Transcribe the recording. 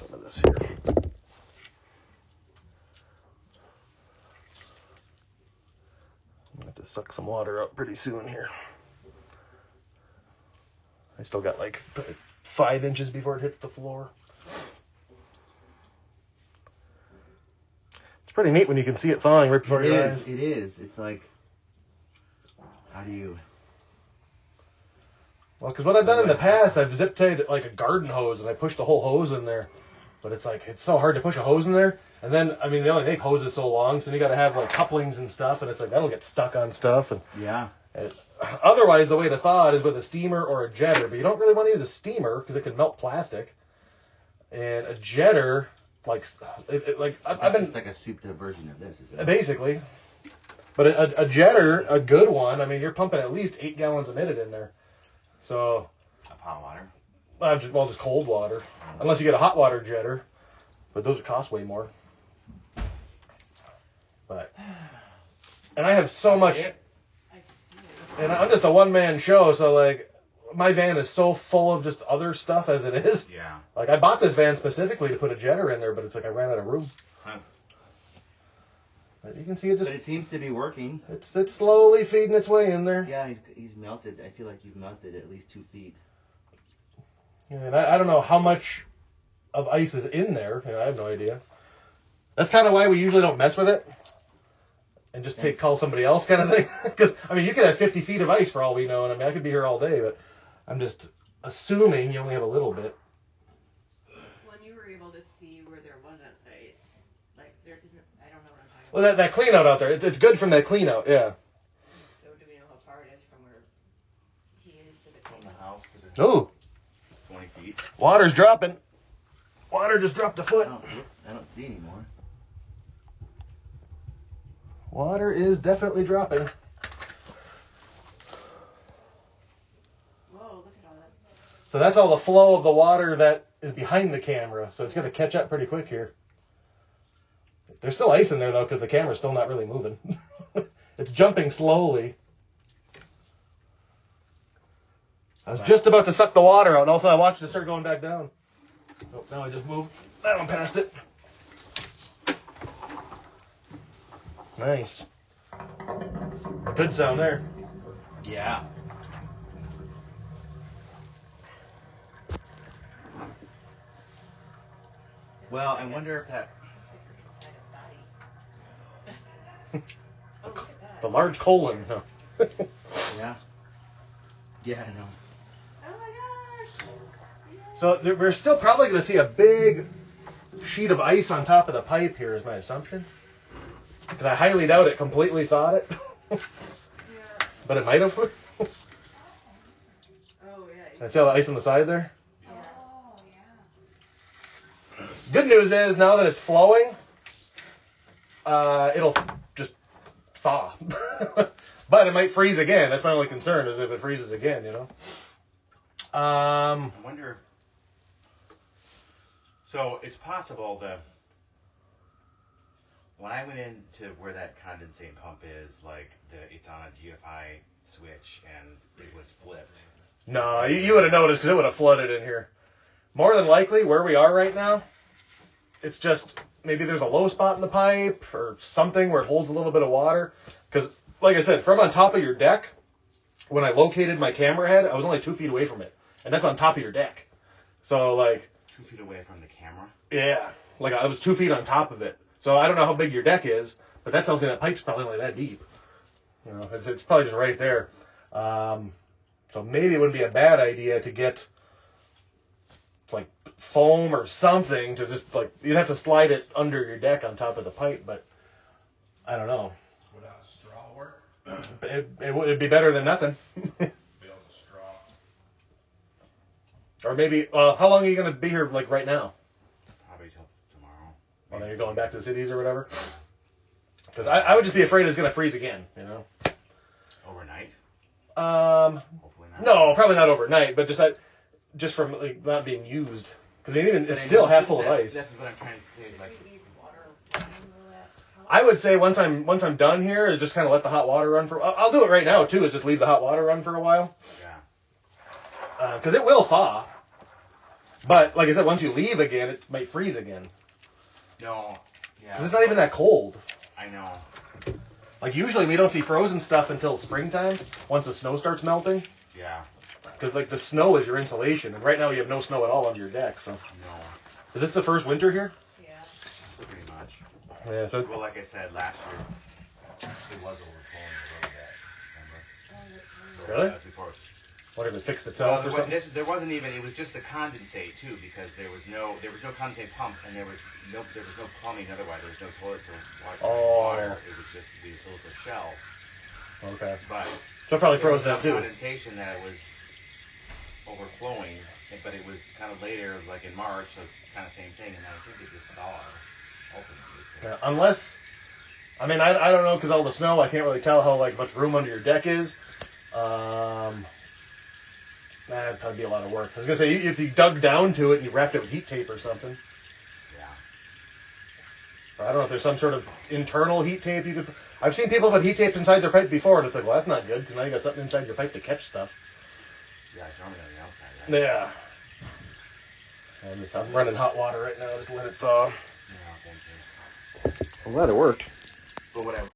some of this here. I'm going to have to suck some water up pretty soon here. I still got like 5 inches before it hits the floor. It's pretty neat when you can see it thawing right before your eyes. It is. It's like, how do you... Well, because what I've done in the past, I've zip-tied like a garden hose, and I pushed the whole hose in there. But it's like, it's so hard to push a hose in there. And then, I mean, they only make hoses so long, so you got to have like couplings and stuff, and it's like, that'll get stuck on stuff. And yeah. Otherwise, the way to thaw it is with a steamer or a jetter, but you don't really want to use a steamer because it can melt plastic. And a jetter, like, I've been... It's like a souped-up version of this, isn't it? Basically. But a jetter, a good one, I mean, you're pumping at least 8 gallons a minute in there. So... Of hot water? Just cold water. Unless you get a hot water jetter. But those cost way more. But... And I have so much... And I'm just a one-man show, so, like, my van is so full of just other stuff as it is. Yeah. Like, I bought this van specifically to put a jetter in there, but it's like I ran out of room. Huh. But you can see it just... But it seems to be working. It's slowly feeding its way in there. Yeah, he's melted. I feel like you've melted at least 2 feet. Yeah, and I don't know how much of ice is in there. I have no idea. That's kind of why we usually don't mess with it. And just call somebody else kind of thing. Because, I mean, you could have 50 feet of ice for all we know. And I mean, I could be here all day, but I'm just assuming you only have a little bit. When you were able to see where there wasn't ice, like, there isn't, I don't know what I'm talking about. Well, that clean out out there, it's good from that clean out, yeah. So do we know how far it is from where he is to the From clean the out? house? Oh, 20 feet. water's dropping. Water just dropped a foot. I don't see anymore. Water is definitely dropping. Whoa, look at all that. So that's all the flow of the water that is behind the camera. So it's going to catch up pretty quick here. There's still ice in there, though, because the camera's still not really moving. It's jumping slowly. I was just about to suck the water out, and all of a sudden I watched it start going back down. Oh, now I just moved that one past it. Nice. Good sound there. Yeah. Well, I wonder if that... Looks like we're inside a body. Oh, look at that. The large colon. No. Yeah. Yeah, I know. Oh my gosh. Yeah. So we're still probably going to see a big sheet of ice on top of the pipe here, is my assumption. Because I highly doubt it completely thawed it. Yeah. But it might have. Oh, yeah. See all the ice on the side there? Yeah. Oh, yeah. Good news is, now that it's flowing, it'll just thaw. But it might freeze again. That's my only concern, is if it freezes again, you know? I wonder... So, it's possible that... When I went into where that condensate pump is, like, it's on a GFI switch, and it was flipped. No, you would have noticed, because it would have flooded in here. More than likely, where we are right now, it's just, maybe there's a low spot in the pipe, or something where it holds a little bit of water. Because, like I said, from on top of your deck, when I located my camera head, I was only 2 feet away from it. And that's on top of your deck. So, like... 2 feet away from the camera? Yeah. Like, I was 2 feet on top of it. So I don't know how big your deck is, but that tells me that pipe's probably only that deep. You know, it's probably just right there. So maybe it wouldn't be a bad idea to get, like, foam or something to just, like, you'd have to slide it under your deck on top of the pipe, but I don't know. Would a straw work? It'd be better than nothing. Build a straw. Or maybe, how long are you going to be here, like, right now? Probably till tomorrow. Well, then you're going back to the cities or whatever? Because I would just be afraid it's going to freeze again, you know? Overnight? Hopefully not. No, probably not overnight, but just from, like, not being used. Because it's still half full of ice. That's what I'm trying to say. Like, We need water running over that. I would say once I'm done here, is just kind of let the hot water run for... I'll do it right now, too, is just leave the hot water run for a while. yeah. Because it will thaw. But like I said, once you leave again, it might freeze again. No. Yeah. Because it's not even that cold. I know. Like usually we don't see frozen stuff until springtime, once the snow starts melting. Yeah. Because like the snow is your insulation, and right now you have no snow at all under your deck. So No. is this the first winter here? Yeah. Pretty much. Yeah. So Well, like I said, last year it was overflowing a little bit. Remember? So Really? that was before. what if it fixed Well, itself or something? there wasn't even. It was just the condensate too, because there was no condensate pump, and there was no plumbing. Otherwise, there was no toilets or water. It was just the silicone shell. Okay. But So it probably there was froze that no too. condensation that it was overflowing, but it was kind of later, like in March, so kind of same thing. And I think it just thawed ultimately. Yeah, unless, I mean, I don't know because all the snow, I can't really tell how like much room under your deck is. That'd probably be a lot of work. I was gonna say if you dug down to it and you wrapped it with heat tape or something. Yeah. I don't know if there's some sort of internal heat tape you could. I've seen people put heat tape inside their pipe before, and it's like, well, that's not good because now you got something inside your pipe to catch stuff. Yeah, it's normally on the outside, right? Yeah. I'm running hot water right now. Just let it thaw. Yeah, thank you. I'm glad it worked. But whatever.